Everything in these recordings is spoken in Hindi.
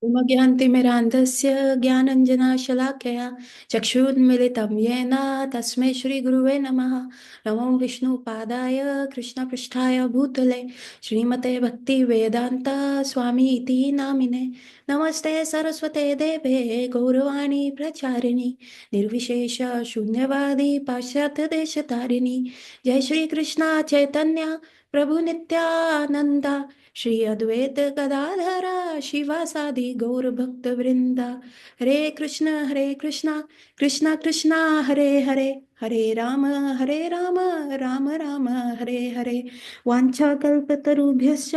उमज्ञानतिमिरान्धस्य ज्ञानञ्जनशलाकया चक्षुरुन्मिलितं येन तस्मै श्रीगुरुवे नमः। नमो विष्णुपादाय कृष्णपृष्ठाय भूतले श्रीमते भक्तिवेदान्त स्वामी इति नामिने। नमस्ते सरस्वते देवे गौरवाणी प्रचारिणि निर्विशेष शून्यवादी पाश्चात्यदेशतारिणि। जय श्री कृष्ण चैतन्य प्रभु नित्यानंदा श्री अद्वैत गदाधरा शिवासादि गौर भक्त वृंदा। हरे कृष्णा कृष्णा कृष्णा हरे हरे हरे राम राम राम हरे हरे। वाञ्छा कल्पतरुभ्यश्च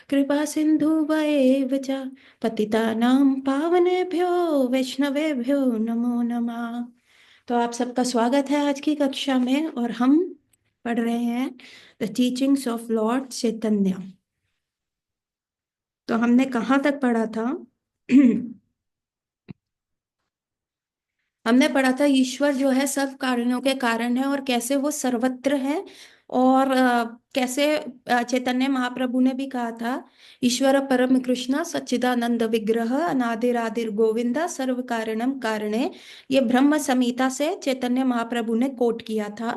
कृपा सिन्धुभ्येव च पतितानां पावनेभ्यो वैष्णवेभ्यो नमो नमः। तो आप सबका स्वागत है आज की कक्षा में, और हम पढ़ रहे हैं द टीचिंग्स ऑफ लॉर्ड चैतन्य। तो हमने कहाँ तक पढ़ा था? हमने पढ़ा था ईश्वर जो है सब कारणों के कारण है और कैसे वो सर्वत्र है। और कैसे चैतन्य महाप्रभु ने भी कहा था, ईश्वर परम कृष्ण सच्चिदानंद विग्रह अनादिरादिर गोविंदा सर्व कारणम कारणे। ये ब्रह्म संहिता से चैतन्य महाप्रभु ने कोट किया था।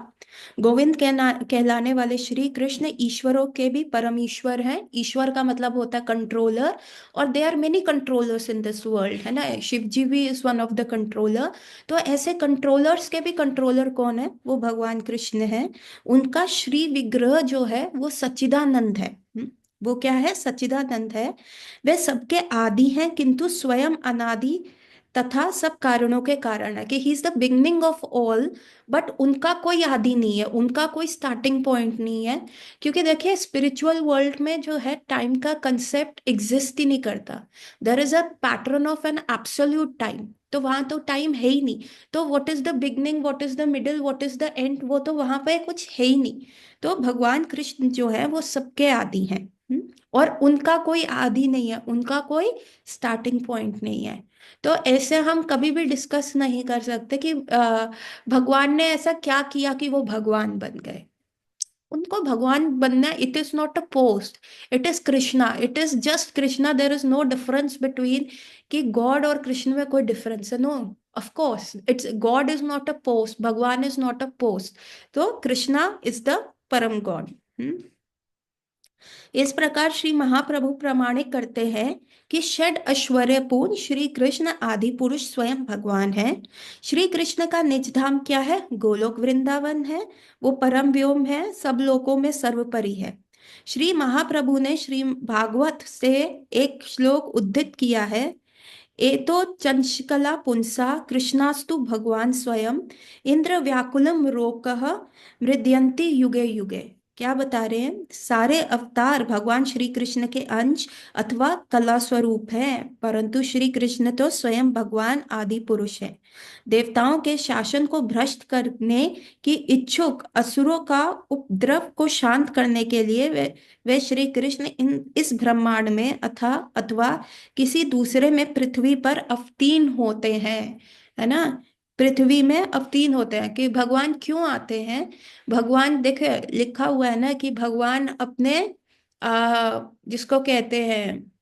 गोविंद कहलाने वाले श्री कृष्ण ईश्वरों के भी परम ईश्वर हैं। ईश्वर का मतलब होता है कंट्रोलर, और they are many controllers in this world, है ना। शिव जी भी is one of the controller. तो ऐसे कंट्रोलर्स के भी कंट्रोलर कौन है? वो भगवान कृष्ण है। उनका श्री विग्रह जो है वो सच्चिदानंद है। वो क्या है? सच्चिदानंद है। वे सबके आदि हैं किंतु स्वयं अनादि तथा सब कारणों के कारण है, कि he is the beginning of all. But उनका कोई आदि नहीं है, उनका कोई स्टार्टिंग पॉइंट नहीं है। क्योंकि देखिए स्पिरिचुअल वर्ल्ड में जो है टाइम का कंसेप्ट एग्जिस्ट ही नहीं करता। देर is a pattern of an absolute time, तो वहां तो टाइम है ही नहीं। तो what is the beginning, what is the middle, what is the end, वो तो वहां पे कुछ है ही नहीं। तो भगवान कृष्ण जो है वो सबके आदि हैं। और उनका कोई आदि नहीं है, उनका कोई स्टार्टिंग पॉइंट नहीं है। तो ऐसे हम कभी भी डिस्कस नहीं कर सकते कि भगवान ने ऐसा क्या किया कि वो भगवान बन गए। उनको भगवान बनना, it is not a post, it is Krishna, it is just Krishna. There is no difference between कि गॉड और कृष्ण में कोई डिफरेंस है, no. Of course it's God is not a post, भगवान इज नॉट अ पोस्ट। तो कृष्णा इज द परम गॉड। इस प्रकार श्री महाप्रभु प्रमाणित करते हैं कि षड ऐश्वर्य पूर्ण श्री कृष्ण आदि पुरुष स्वयं भगवान है। श्री कृष्ण का निज धाम क्या है? गोलोक वृंदावन है। वो परम व्योम है, सब लोकों में सर्वोपरि है। श्री महाप्रभु ने श्री भागवत से एक श्लोक उद्धृत किया है। एतो चंचकला पुंसा कृष्णास्तु भगवान स्वयं इंद्र व्याकुलम रोकः मृद्यन्ति युगे युगे। क्या बता रहे हैं? सारे अवतार भगवान श्री कृष्ण के अंश अथवा कला स्वरूप है, परंतु श्री कृष्ण तो स्वयं भगवान आदि पुरुष है। देवताओं के शासन को भ्रष्ट करने की इच्छुक असुरों का उपद्रव को शांत करने के लिए वे श्री कृष्ण इस ब्रह्मांड में अथवा किसी दूसरे में पृथ्वी पर अवतीर्ण होते हैं, है ना। पृथ्वी में अवतीर्ण होते हैं कि भगवान क्यों आते हैं? भगवान देखे लिखा हुआ है ना कि भगवान अपने जिसको कहते हैं,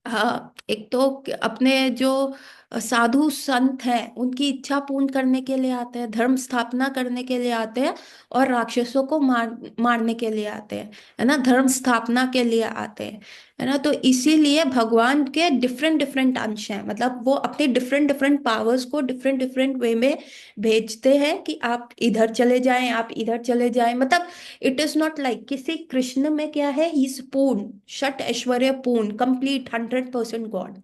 हाँ, एक तो अपने जो साधु संत हैं उनकी इच्छा पूर्ण करने के लिए आते हैं, धर्म स्थापना करने के लिए आते हैं, और राक्षसों को मारने के लिए आते हैं, है ना, धर्म स्थापना के लिए आते हैं, है ना। तो इसीलिए भगवान के डिफरेंट डिफरेंट अंश हैं, मतलब वो अपने डिफरेंट डिफरेंट पावर्स को डिफरेंट डिफरेंट वे में भेजते हैं कि आप इधर चले जाएं, आप इधर चले जाएं। मतलब इट इज नॉट लाइक किसी कृष्ण में क्या है, ही इज पूर्ण, षट ऐश्वर्य पूर्ण, कंप्लीट 100% गॉड।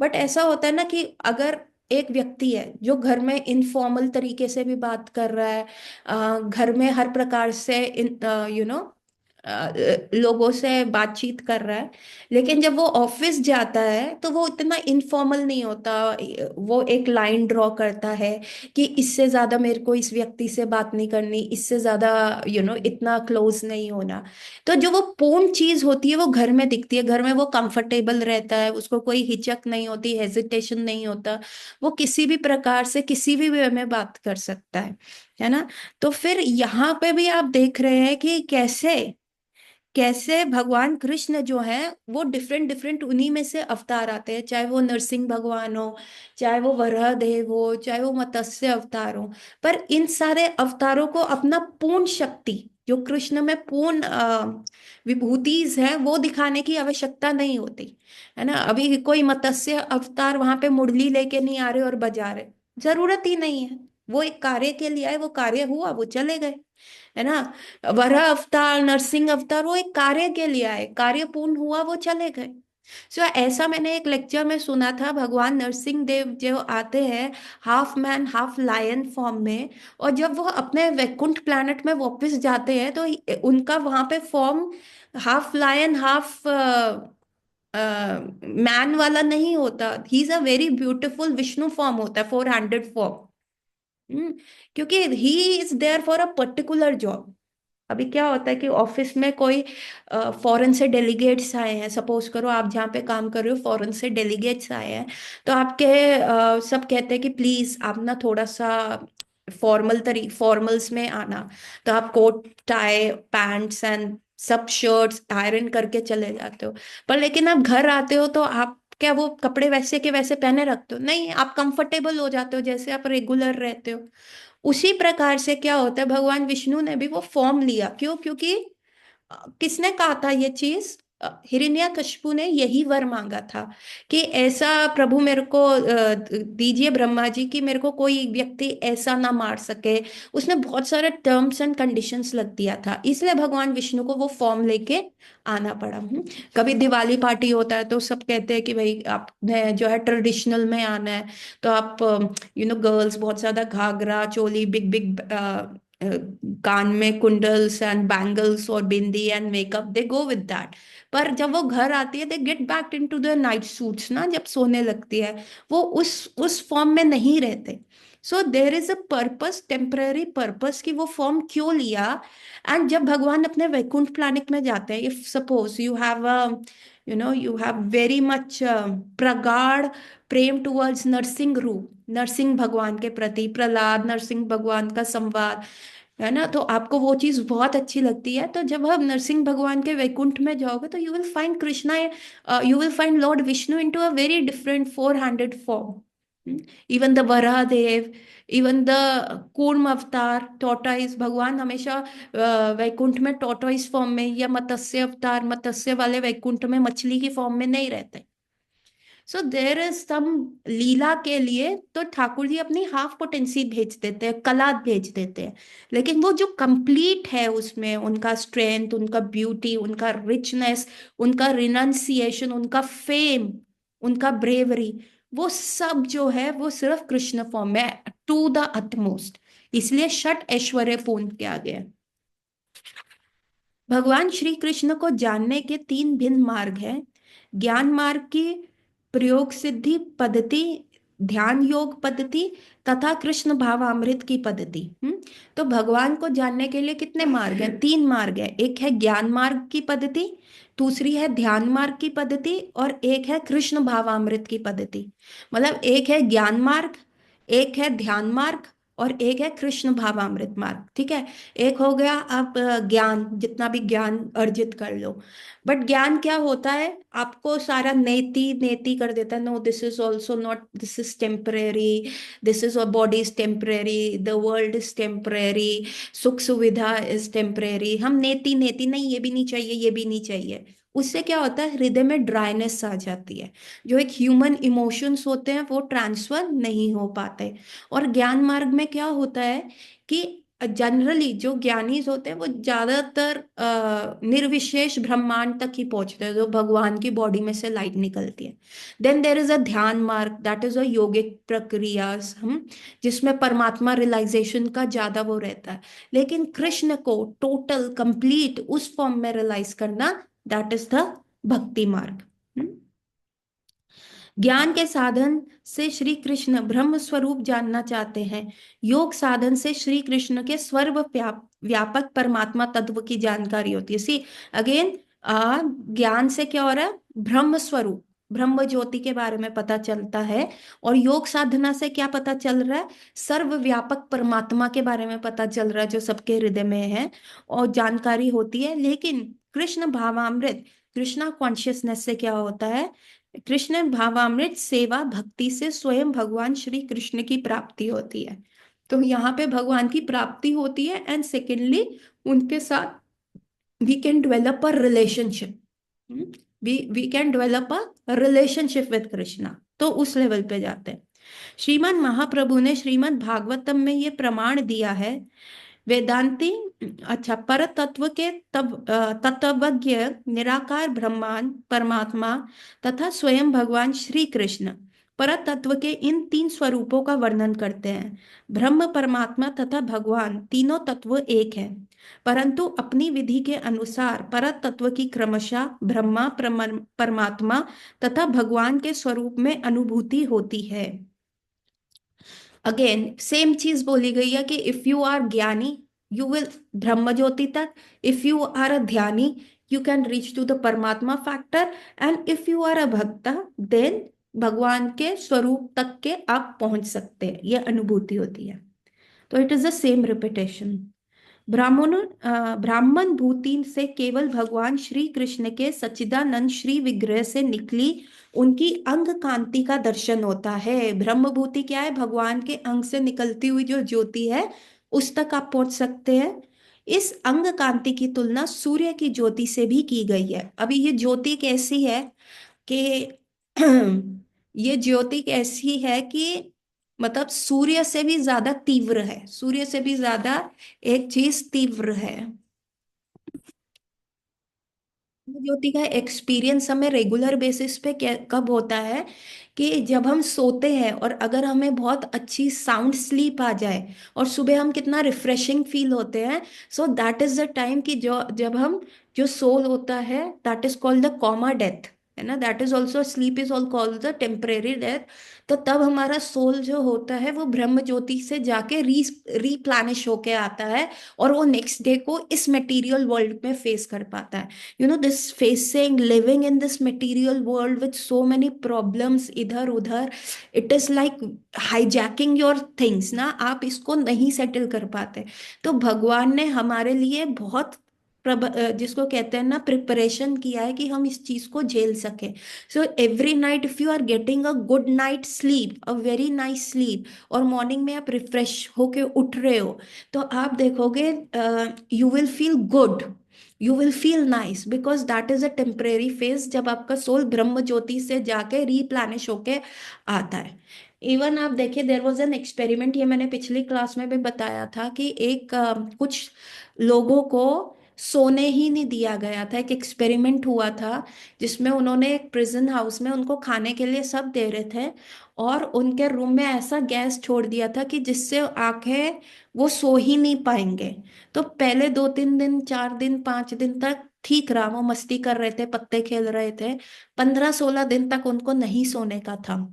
बट ऐसा होता है ना कि अगर एक व्यक्ति है जो घर में इनफॉर्मल तरीके से भी बात कर रहा है, घर में हर प्रकार से लोगों से बातचीत कर रहा है, लेकिन जब वो ऑफिस जाता है तो वो इतना इनफॉर्मल नहीं होता। वो एक लाइन ड्रॉ करता है कि इससे ज्यादा मेरे को इस व्यक्ति से बात नहीं करनी, इससे ज्यादा इतना क्लोज नहीं होना। तो जो वो पूर्ण चीज होती है वो घर में दिखती है, घर में वो कंफर्टेबल रहता है, उसको कोई हिचक नहीं होती, हेजिटेशन नहीं होता। वो किसी भी प्रकार से किसी भी वे में बात कर सकता है ना। तो फिर यहाँ पे भी आप देख रहे हैं कि कैसे कैसे भगवान कृष्ण जो है वो डिफरेंट डिफरेंट उन्हीं में से अवतार आते हैं, चाहे वो नरसिंह भगवान हो, चाहे वो वराह देव हो, चाहे वो मत्स्य अवतार हो। पर इन सारे अवतारों को अपना पूर्ण शक्ति, जो कृष्ण में पूर्ण विभूतिज है, वो दिखाने की आवश्यकता नहीं होती है ना। अभी कोई मत्स्य अवतार वहां पे मुरली लेके नहीं आ रहे और बजा रहे, जरूरत ही नहीं है। वो एक कार्य के लिए आए, वो कार्य हुआ, वो चले गए, है ना। वराह अवतार, नरसिंह अवतार, वो एक कार्य के लिए आए, कार्य पूर्ण हुआ, वो चले गए। सो ऐसा मैंने एक लेक्चर में सुना था, भगवान नरसिंह देव जो आते हैं half man half lion form में, और जब वो अपने वैकुंठ प्लैनेट में वापस जाते हैं तो उनका वहां पे form half lion half man वाला नहीं होता। He is a very beautiful Vishnu form होता है, 400 फॉर्म। क्योंकि he is there for a particular job. अभी क्या होता है कि ऑफिस में कोई फॉरेन से डेलीगेट्स आए हैं, सपोज करो आप जहाँ पे काम कर रहे हो फॉरेन से डेलीगेट्स आए हैं, तो आपके सब कहते हैं कि प्लीज आप ना थोड़ा सा फॉर्मल्स में आना। तो आप कोट टाई पैंट्स एंड सब शर्ट्स आयरन करके चले जाते हो। पर लेकिन आप घर आते हो तो आप क्या वो कपड़े वैसे के वैसे पहने रखते हो? नहीं, आप कंफर्टेबल हो जाते हो जैसे आप रेगुलर रहते हो। उसी प्रकार से क्या होता है, भगवान विष्णु ने भी वो फॉर्म लिया। क्यों? क्योंकि किसने कहा था ये चीज? हिरण्यकशिपु ने यही वर मांगा था कि ऐसा प्रभु मेरे को दीजिए ब्रह्मा जी की मेरे को कोई व्यक्ति ऐसा ना मार सके। उसने बहुत सारे टर्म्स एंड कंडीशंस लग दिया था, इसलिए भगवान विष्णु को वो फॉर्म लेके आना पड़ा। कभी दिवाली पार्टी होता है तो सब कहते हैं कि भाई आपने जो है ट्रेडिशनल में आना है। तो आप गर्ल्स बहुत ज्यादा घाघरा चोली, बिग बिग कान में कुंडल्स एंड बैंगल्स और bindi and makeup, they go with that. पर जब वो घर आती है, they get back into the night suits ना, जब सोने लगती है वो उस फॉर्म में नहीं रहते। So there is a purpose, temporary purpose, कि वो फॉर्म क्यों लिया। एंड जब भगवान अपने वैकुंठ प्लानिट में जाते हैं, if suppose you have very much प्रगाढ़ प्रेम टुवर्ड्स नरसिंह रूप, नरसिंह भगवान के प्रति, प्रहलाद नरसिंह भगवान का संवाद, है ना, तो आपको वो चीज बहुत अच्छी लगती है। तो जब आप नरसिंह भगवान के वैकुंठ में जाओगे तो you will find Krishna, you will find lord Vishnu into a very different 400 form. Even the Varaha Dev, even the Kurma avatar, tortoise, भगवान हमेशा वैकुंठ में टोटाइस फॉर्म में, या मत्स्य अवतार मत्स्य वाले वैकुंठ में मछली की फॉर्म में नहीं रहते। सो देर इज सम लीला के लिए तो ठाकुर जी अपनी हाफ पोटेंसी भेज देते हैं, कला भेज देते हैं। लेकिन वो जो कंप्लीट है उसमें उनका स्ट्रेंथ, उनका ब्यूटी, उनका रिचनेस, उनका रिनंसिएशन, उनका फेम, उनका ब्रेवरी, वो सब जो है वो सिर्फ कृष्ण फॉर्म में, टू द अटमोस्ट। इसलिए षट ऐश्वर्य पूर्ण किया गया। भगवान श्री कृष्ण को जानने के तीन भिन्न मार्ग हैं। ज्ञान मार्ग की प्रयोग सिद्धि पद्धति, ध्यान योग पद्धति, तथा कृष्ण भावामृत की पद्धति। तो भगवान को जानने के लिए कितने मार्ग हैं? तीन मार्ग है। एक है ज्ञान मार्ग की पद्धति, दूसरी है ध्यान मार्ग की पद्धति, और एक है कृष्ण भावामृत की पद्धति। मतलब एक है ज्ञान मार्ग, एक है ध्यान मार्ग, और एक है कृष्ण भावामृत मार्ग। ठीक है। एक हो गया आप ज्ञान, जितना भी ज्ञान अर्जित कर लो। बट ज्ञान क्या होता है? आपको सारा नेति नेति कर देता है। No, this is also not, this is temporary, this is body is temporary, the world is temporary, सुख सुविधा इज टेम्परेरी। हम नेति नेति, नहीं ये भी नहीं चाहिए, ये भी नहीं चाहिए। उससे क्या होता है? हृदय में ड्राइनेस आ जाती है। जो एक ह्यूमन इमोशंस होते हैं वो ट्रांसफर नहीं हो पाते। और ज्ञान मार्ग में क्या होता है कि जनरली जो ज्ञानीज होते हैं वो ज्यादातर निर्विशेष ब्रह्मांड तक ही पहुंचते हैं, जो भगवान की बॉडी में से लाइट निकलती है। देन देर इज अ ध्यान मार्ग, दैट इज अ योगिक प्रक्रिया, हम जिसमें परमात्मा रियलाइजेशन का ज्यादा वो रहता है। लेकिन कृष्ण को टोटल कंप्लीट उस फॉर्म में रियलाइज करना, दैट इज द भक्ति मार्ग। ज्ञान के साधन से श्री कृष्ण ब्रह्म स्वरूप जानना चाहते हैं। योग साधन से श्री कृष्ण के सर्व व्यापक परमात्मा तत्व की जानकारी होती है। सी अगेन, ज्ञान से क्या हो रहा है? ब्रह्म स्वरूप। ब्रह्म ज्योति के बारे में पता चलता है। और योग साधना से क्या पता चल रहा है? सर्वव्यापक परमात्मा के बारे में पता चल रहा है, जो सबके हृदय में है और जानकारी होती है। लेकिन कृष्ण भावामृत, कृष्णा कॉन्शियसनेस से क्या होता है? कृष्ण भावामृत सेवा भक्ति से स्वयं भगवान श्री कृष्ण की प्राप्ति होती है। तो यहाँ पे भगवान की प्राप्ति होती है, एंड सेकेंडली उनके साथ we can develop a relationship. We can develop a relationship with Krishna, तो उस लेवल पे जाते हैं। श्रीमद् महाप्रभु ने श्रीमद् भागवतम में ये प्रमाण दिया है। वेदांती, अच्छा, पर तत्व के तत्वज्ञ निराकार ब्रह्मांड परमात्मा तथा स्वयं भगवान श्री कृष्ण पर तत्व के इन तीन स्वरूपों का वर्णन करते हैं। ब्रह्म, परमात्मा तथा भगवान तीनों तत्व एक हैं, परंतु अपनी विधि के अनुसार पर तत्व की क्रमशः ब्रह्मा, परमात्मा तथा भगवान के स्वरूप में अनुभूति होती है। अगेन सेम चीज बोली गई है कि इफ यू आर ज्ञानी यू विल ब्रह्म ज्योति तक, इफ यू आर अ ध्यानी you can reach to the Paramatma factor, and if you are a bhakta then भगवान के स्वरूप तक के आप पहुंच सकते हैं, ये अनुभूति होती है। तो it is the same repetition. ब्राह्मण भूति से केवल भगवान श्री कृष्ण के सच्चिदानंद श्री विग्रह से निकली उनकी अंग कांति का दर्शन होता है। ब्रह्म भूति क्या है? भगवान के अंग से निकलती हुई जो ज्योति है, उस तक आप पहुंच सकते हैं। इस अंग कांति की तुलना सूर्य की ज्योति से भी की गई है। अभी ये ज्योति कैसी है कि ये ज्योति कैसी है कि मतलब सूर्य से भी ज्यादा तीव्र है, सूर्य से भी ज्यादा एक चीज तीव्र है। ज्योति का एक्सपीरियंस हमें रेगुलर बेसिस पे कब होता है? कि जब हम सोते हैं और अगर हमें बहुत अच्छी साउंड स्लीप आ जाए और सुबह हम कितना रिफ्रेशिंग फील होते हैं। So that is the time कि जो जब हम जो सोल होता है that is called the comma death, है ना। That is also sleep is all called the temporary death. तो तब हमारा सोल जो होता है वो ब्रह्म ज्योति से जाके रीप्लानिश होके आता है, और वो नेक्स्ट डे को इस मटेरियल वर्ल्ड में फेस कर पाता है। you know this facing living in this material world with so many problems इधर उधर, it is like hijacking your things ना, आप इसको नहीं सेटल कर पाते। तो भगवान ने हमारे लिए बहुत जिसको कहते हैं ना प्रिपरेशन किया है कि हम इस चीज को झेल सके। So every night if you are getting a good night sleep, a very nice sleep, और मॉर्निंग में आप रिफ्रेश होके उठ रहे हो, तो आप देखोगे you will feel good, you will feel nice, because that is a temporary phase जब आपका सोल ब्रह्म ज्योति से जाके रीप्लानिश होके आता है। इवन आप देखिए देर वॉज एन एक्सपेरिमेंट, ये मैंने पिछली क्लास में भी बताया था कि एक कुछ लोगों को सोने ही नहीं दिया गया था। एक एक्सपेरिमेंट हुआ था जिसमें उन्होंने एक प्रिजन हाउस में उनको खाने के लिए सब दे रहे थे, और उनके रूम में ऐसा गैस छोड़ दिया था कि जिससे आंखें वो सो ही नहीं पाएंगे। तो पहले 2-3 दिन, 4 दिन, 5 दिन तक ठीक रहा, वो मस्ती कर रहे थे, पत्ते खेल रहे थे। 15-16 दिन तक उनको नहीं सोने का था।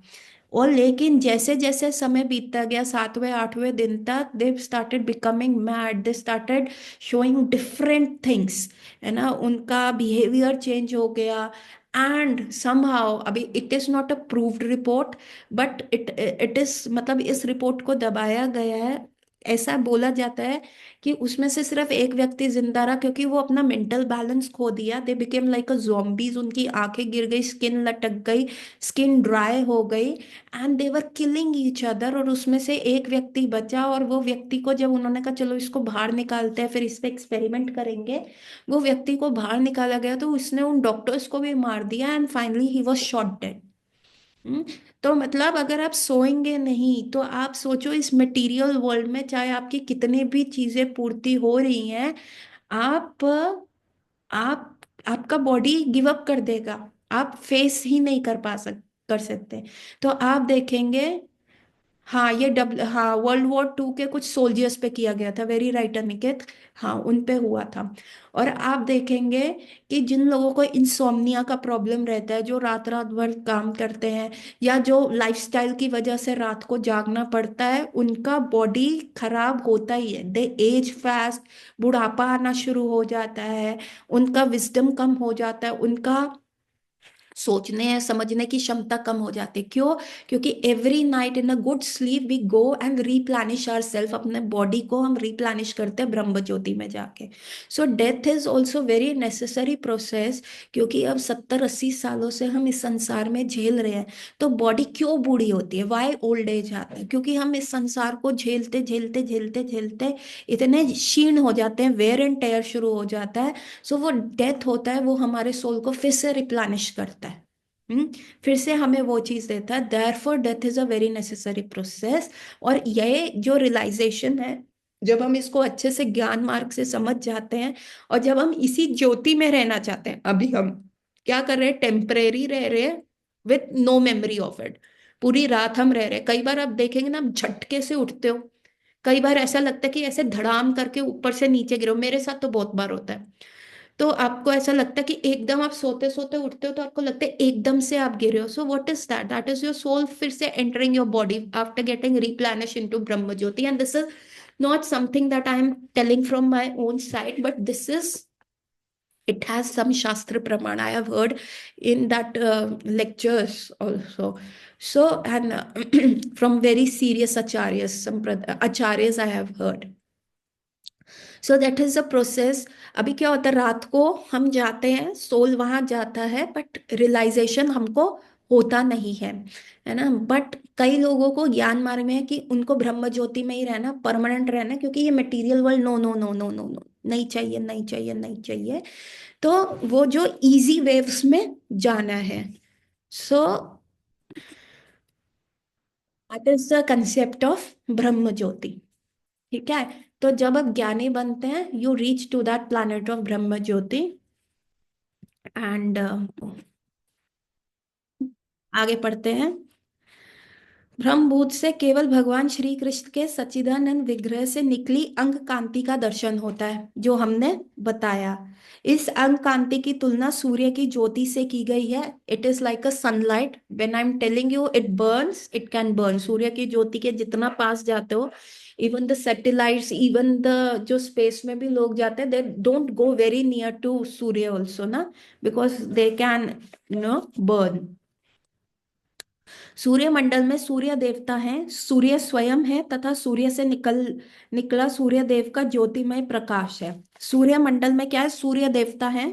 और लेकिन जैसे जैसे समय बीतता गया, 7वें 8वें दिन तक they started becoming mad, they started showing different things, है ना। उनका बिहेवियर चेंज हो गया। एंड समहाउ, अभी it is not a proved report, but it is मतलब इस रिपोर्ट को दबाया गया है। ऐसा बोला जाता है कि उसमें से सिर्फ एक व्यक्ति जिंदा रहा, क्योंकि वो अपना मेंटल बैलेंस खो दिया। They became like a zombies, उनकी आंखें गिर गई, स्किन लटक गई, स्किन ड्राई हो गई, and they were killing each other. और उसमें से एक व्यक्ति बचा, और वो व्यक्ति को जब उन्होंने कहा चलो इसको बाहर निकालते हैं, फिर इस पे एक्सपेरिमेंट करेंगे, वो व्यक्ति को बाहर निकाला गया तो उसने उन डॉक्टर्स को भी मार दिया, and finally he was shot dead. Hmm, तो मतलब अगर आप सोएंगे नहीं तो आप सोचो इस मटेरियल वर्ल्ड में चाहे आपकी कितनी भी चीजें पूर्ति हो रही हैं, आप आप आपका बॉडी गिव अप कर देगा, आप फेस ही नहीं कर सकते। तो आप देखेंगे, हाँ ये हाँ World War II के कुछ सोल्जर्स पे किया गया था, वेरी राइट अनिकेत। हाँ उन पे हुआ था। और आप देखेंगे कि जिन लोगों को इंसोम्निया का प्रॉब्लम रहता है, जो रात रात भर काम करते हैं, या जो लाइफस्टाइल की वजह से रात को जागना पड़ता है, उनका बॉडी खराब होता ही है, दे एज फास्ट, बुढ़ापा आना शुरू हो जाता है, उनका विजडम कम हो जाता है, उनका सोचने या समझने की क्षमता कम हो जाती है। क्यों? क्योंकि every night in a good sleep we go and replenish our self, अपने बॉडी को हम रिप्लेनिश करते हैं ब्रह्म ज्योति में जाके। So death is also very necessary process. क्योंकि अब 70-80 सालों से हम इस संसार में झेल रहे हैं। तो बॉडी क्यों बूढ़ी होती है, वाई ओल्ड एज आता है? क्योंकि हम इस संसार को झेलते झेलते झेलते झेलते इतने क्षीण हो जाते हैं, वेयर एंड टेयर शुरू हो जाता है। सो वो डेथ होता है, वो हमारे सोल को फिर से रिप्लेनिश करता है। हम्म फिर से हमें वो चीज देता है। Therefore death is a very necessary process. और ये जो रियलाइजेशन है, जब हम इसको अच्छे से ज्ञान मार्ग से समझ जाते हैं, और जब हम इसी ज्योति में रहना चाहते हैं, अभी हम क्या कर रहे हैं, टेम्परेरी रह रहे हैं with no memory of it. पूरी रात हम रह रहे हैं, कई बार आप देखेंगे ना, आप झटके से उठते हो। कई बार ऐसा लगता है कि ऐसे धड़ाम करके ऊपर से नीचे गिरो, मेरे साथ तो बहुत बार होता है। तो आपको ऐसा लगता है कि एकदम आप सोते सोते उठते हो, तो आपको लगता है एकदम से आप गिरे हो। So what is that? That is your soul फिर से entering your body after getting replenish into Brahma Jyoti. And this is not something that I am telling from my own side, but this is, it has some shastra praman I have heard in that lectures also. So and from very serious acharyas, some acharyas I have heard. So that is a process. अभी क्या होता है, रात को हम जाते हैं, सोल वहां जाता है, बट रियलाइजेशन हमको होता नहीं है ना। बट कई लोगों को ज्ञान मार्ग में है कि उनको ब्रह्म ज्योति में ही रहना, परमानेंट रहना है, क्योंकि ये material world no no no no no no नहीं चाहिए, नहीं चाहिए, नहीं चाहिए। तो वो जो इजी वेव्स में जाना है। So that is the concept of Brahma ज्योति। ठीक है। तो जब आप ज्ञानी बनते हैं, you reach to that planet of Brahma Jyoti. And आगे पढ़ते हैं। ब्रह्मभूत से केवल भगवान श्री कृष्ण के सच्चिदानंद विग्रह से निकली अंग कांति का दर्शन होता है, जो हमने बताया। इस अंग कांति की तुलना सूर्य की ज्योति से की गई है। It is like a sunlight, when I am telling you it burns, it can burn. सूर्य की ज्योति के जितना पास जाते हो, even the satellites, even the जो स्पेस में भी लोग जाते हैं, they don't go very near to Surya also ना, बिकॉज दे कैन बर्न। सूर्यमंडल में सूर्य देवता हैं, सूर्य स्वयं है, तथा सूर्य से निकला सूर्य देव का ज्योतिमय प्रकाश है। सूर्यमंडल में क्या है, सूर्य देवता है।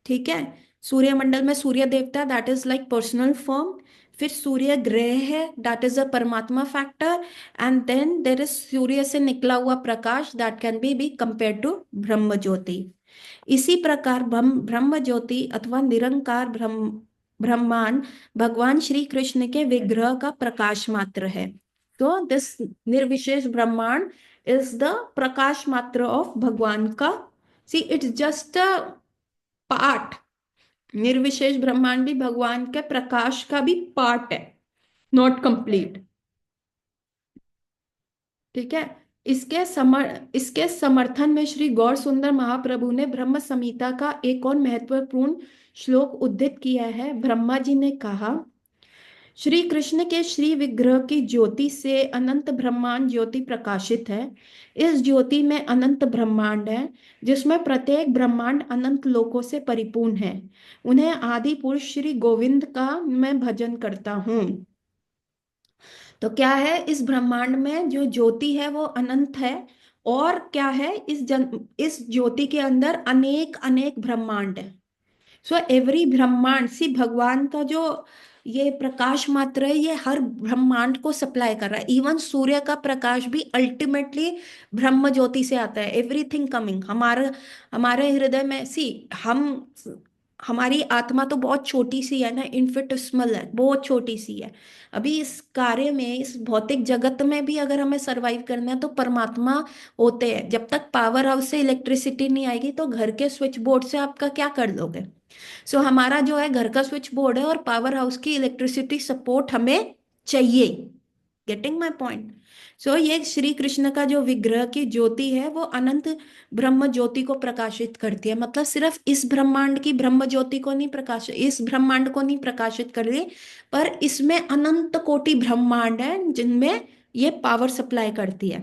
ठीक है। सूर्यमंडल में सूर्य देवता, that is like personal form. फिर सूर्य ग्रह है, that is a Paramatma factor. And then there is सूर्य से निकला हुआ प्रकाश, that can be compare to Brahma Jyoti. इसी प्रकार ब्रह्म ज्योति अथवा निरंकार ब्रह्मांड भगवान श्री कृष्ण के विग्रह का प्रकाश मात्र है। तो दिस निर्विशेष ब्रह्मांड इज द प्रकाश मात्र ऑफ भगवान का। See it's just a part. निर्विशेष ब्रह्मांड भी भगवान के प्रकाश का भी पार्ट है, नॉट कंप्लीट। ठीक है। इसके समर्थन में श्री गौर सुंदर महाप्रभु ने ब्रह्म संहिता का एक और महत्वपूर्ण श्लोक उद्धृत किया है। ब्रह्मा जी ने कहा, श्री कृष्ण के श्री विग्रह की ज्योति से अनंत ब्रह्मांड ज्योति प्रकाशित है। इस ज्योति में अनंत ब्रह्मांड है, जिसमें प्रत्येक ब्रह्मांड अनंत लोकों से परिपूर्ण है। उन्हें आदि पुरुष श्री गोविंद का मैं भजन करता हूँ। तो क्या है, इस ब्रह्मांड में जो ज्योति है वो अनंत है। और क्या है, इस ज्योति के अंदर अनेक अनेक ब्रह्मांड है। सो एवरी ब्रह्मांड, सी भगवान का जो ये प्रकाश मात्र है, ये हर ब्रह्मांड को सप्लाई कर रहा है। इवन सूर्य का प्रकाश भी अल्टीमेटली ब्रह्म ज्योति से आता है। एवरीथिंग कमिंग हमारे हमारे हृदय में, सी हम हमारी आत्मा तो बहुत छोटी सी है ना, इन्फिनिटेसिमल है, बहुत छोटी सी है। अभी इस कार्य में, इस भौतिक जगत में भी अगर हमें सरवाइव करना है, तो परमात्मा होते हैं। जब तक पावर हाउस से इलेक्ट्रिसिटी नहीं आएगी, तो घर के स्विच बोर्ड से आपका क्या कर लोगे? सो हमारा जो है घर का स्विच बोर्ड है, और पावर हाउस की इलेक्ट्रिसिटी सपोर्ट हमें चाहिए। Getting my point? सो ये श्री कृष्ण का जो विग्रह की ज्योति है, वो अनंत ब्रह्म ज्योति को प्रकाशित करती है। मतलब सिर्फ इस ब्रह्मांड की ब्रह्म ज्योति को नहीं प्रकाशित, इस ब्रह्मांड को नहीं प्रकाशित कर रही, पर इसमें अनंत कोटि ब्रह्मांड है जिनमें ये पावर सप्लाई करती है।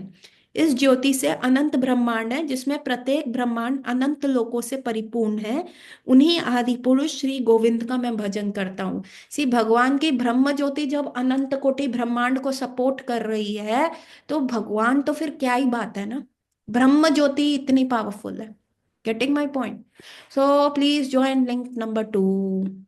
इस ज्योति से अनंत ब्रह्मांड है, जिसमें प्रत्येक ब्रह्मांड अनंत लोकों से परिपूर्ण है। उन्हीं आदि पुरुष श्री गोविंद का मैं भजन करता हूँ। सी भगवान की ब्रह्म ज्योति जब अनंत कोटि ब्रह्मांड को सपोर्ट कर रही है, तो भगवान तो फिर क्या ही बात है ना। ब्रह्म ज्योति इतनी पावरफुल है। Getting my point? So please join link number 2।